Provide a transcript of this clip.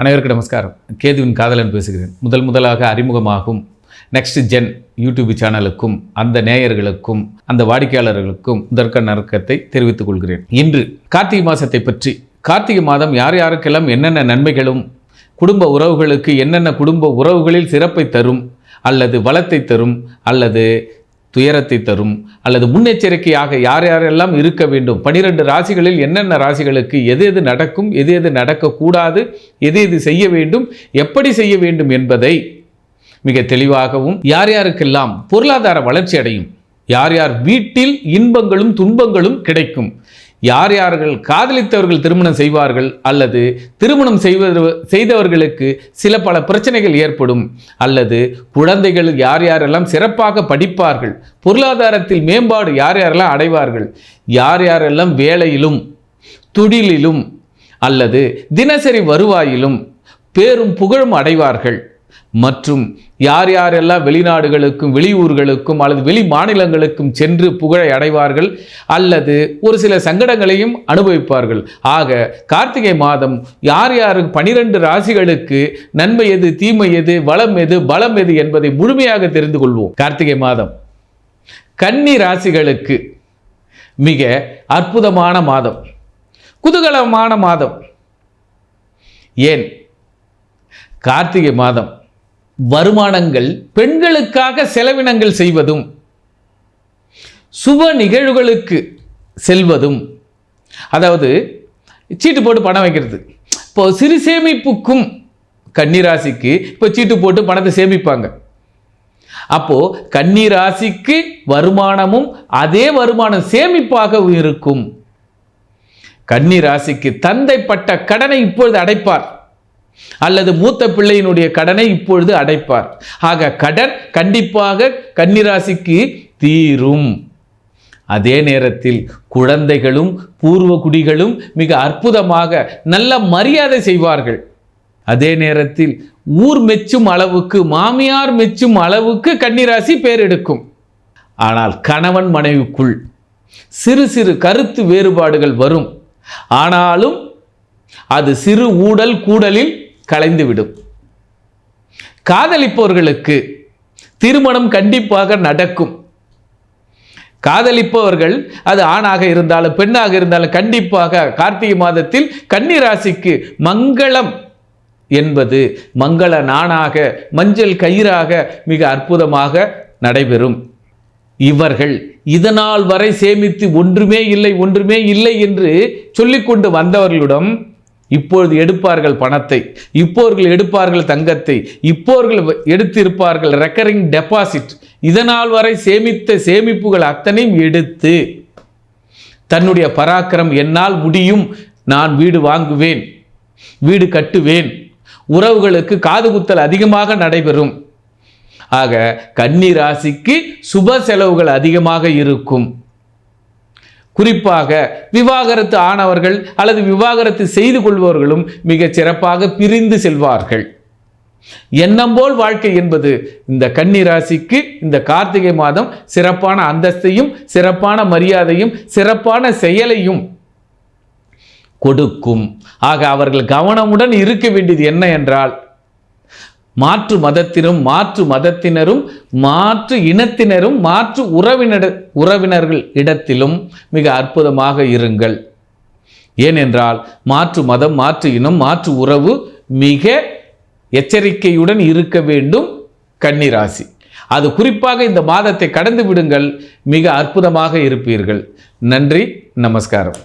அனைவருக்கும் நமஸ்காரம். கேதுவின் காதலன் பேசுகிறேன். முதலாக அறிமுகமாகும் நெக்ஸ்ட் ஜென் யூடியூப் சேனலுக்கும் அந்த நேயர்களுக்கும் அந்த வாடிக்கையாளர்களுக்கும் முதற்க நறுக்கத்தை தெரிவித்துக் கொள்கிறேன். இன்று கார்த்திகை மாதத்தை பற்றி, கார்த்திகை மாதம் யார் யாருக்கெல்லாம் என்னென்ன நன்மைகளும், குடும்ப உறவுகளுக்கு என்னென்ன குடும்ப உறவுகளில் சிறப்பை தரும், அல்லது வளத்தை தரும், அல்லது துயரத்தை தரும், அல்லது முன்னெச்சரிக்கையாக யார் யாரெல்லாம் இருக்க வேண்டும், 12 ராசிகளில் என்னென்ன ராசிகளுக்கு எது எது நடக்கும், எது எது நடக்கக்கூடாது, எது எது செய்ய வேண்டும், எப்படி செய்ய வேண்டும் என்பதை மிக தெளிவாகவும், யார் யாருக்கெல்லாம் பொருளாதார வளர்ச்சி அடையும், யார் யார் வீட்டில் இன்பங்களும் துன்பங்களும் கிடைக்கும், யார் யார்கள் காதலித்தவர்கள் திருமணம் செய்வார்கள், அல்லது திருமணம் செய்தவர்களுக்கு சில பல பிரச்சனைகள் ஏற்படும், அல்லது குழந்தைகள் யார் யாரெல்லாம் சிறப்பாக படிப்பார்கள், பொருளாதாரத்தில் மேம்பாடு யார் யாரெல்லாம் அடைவார்கள், யார் யாரெல்லாம் வேலையிலும் தொழிலிலும் அல்லது தினசரி வருவாயிலும் பேரும் புகழும் அடைவார்கள், மற்றும் யார் யாரெல்லாம் வெளிநாடுகளுக்கும் வெளியூர்களுக்கும் அல்லது வெளி மாநிலங்களுக்கும் சென்று புகழை அடைவார்கள், அல்லது ஒரு சில சங்கடங்களையும் அனுபவிப்பார்கள். ஆக கார்த்திகை மாதம் யார் யாருக்கு 12 ராசிகளுக்கு நன்மை எது, தீமை எது, வளம் எது, பலம் எது என்பதை முழுமையாக தெரிந்து கொள்வோம். கார்த்திகை மாதம் கன்னி ராசிகளுக்கு மிக அற்புதமான மாதம், குதூகலமான மாதம். ஏன்? கார்த்திகை மாதம் வருமானங்கள் பெண்களுக்காக செலவினங்கள் செய்வதும், சுப நிகழ்வுகளுக்கு செல்வதும், அதாவது சீட்டு போட்டு பணம் வைக்கிறது. இப்போ சிறு சேமிப்புக்கும் கன்னிராசிக்கு இப்போ சீட்டு போட்டு பணத்தை சேமிப்பாங்க. அப்போ கன்னிராசிக்கு வருமானமும் அதே வருமானம் சேமிப்பாக இருக்கும். கன்னிராசிக்கு தந்தைப்பட்ட கடனை இப்பொழுது அடைப்பார், அல்லது மூத்த பிள்ளையினுடைய கடனை இப்பொழுது அடைப்பார். ஆக கடன் கண்டிப்பாக கன்னிராசிக்கு தீரும். அதே நேரத்தில் குழந்தைகளும் பூர்வ குடிகளும் மிக அற்புதமாக நல்ல மரியாதை செய்வார்கள். அதே நேரத்தில் ஊர் மெச்சும் அளவுக்கு, மாமியார் மெச்சும் அளவுக்கு கன்னிராசி பேர் எடுக்கும். ஆனால் கணவன் மனைவிக்குள் சிறு சிறு கருத்து வேறுபாடுகள் வரும். ஆனாலும் அது சிறு ஊடல் கூடலில் கலைந்துவிடும். காதலிப்பவர்களுக்கு திருமணம் கண்டிப்பாக நடக்கும். காதலிப்பவர்கள் அது ஆணாக இருந்தாலும் பெண்ணாக இருந்தாலும் கண்டிப்பாக கார்த்திகை மாதத்தில் கன்னிராசிக்கு மங்களம் என்பது மங்கள நாணாக, மஞ்சள் கயிறாக மிக அற்புதமாக நடைபெறும். இவர்கள் இதனால் வரை சேமித்து ஒன்றுமே இல்லை என்று சொல்லிக்கொண்டு வந்தவர்களிடம் இப்பொழுது எடுப்பார்கள் பணத்தை, இப்போர்கள் எடுப்பார்கள் தங்கத்தை, இப்போர்கள் எடுத்திருப்பார்கள் ரெக்கரிங் டெபாசிட். இதனால் வரை சேமித்த சேமிப்புகள் அத்தனையும் எடுத்து தன்னுடைய பராக்கிரம், என்னால் முடியும், நான் வீடு வாங்குவேன், வீடு கட்டுவேன், உறவுகளுக்கு காது குத்தல் அதிகமாக நடைபெறும். ஆக கன்னி ராசிக்கு சுப செலவுகள் அதிகமாக இருக்கும். குறிப்பாக விவாகரத்து ஆனவர்கள் அல்லது விவாகரத்து செய்து கொள்பவர்களும் மிக சிறப்பாக பிரிந்து செல்வார்கள். எண்ணம் போல் வாழ்க்கை என்பது இந்த கன்னி ராசிக்கு இந்த கார்த்திகை மாதம் சிறப்பான அந்தஸ்தையும், சிறப்பான மரியாதையும், சிறப்பான செயலையும் கொடுக்கும். ஆக அவர்கள் கவனமுடன் இருக்க வேண்டியது என்ன என்றால், மாற்று மதத்தினரும் மாற்று இனத்தினரும் மாற்று உறவினர்கள் இடத்திலும் மிக அற்புதமாக இருங்கள். ஏனென்றால் மாற்று மதம், மாற்று இனம், மாற்று உறவு மிக எச்சரிக்கையுடன் இருக்க வேண்டும் கன்னிராசி. அது குறிப்பாக இந்த மாதத்தை கடந்து விடுங்கள், மிக அற்புதமாக இருப்பீர்கள். நன்றி, நமஸ்காரம்.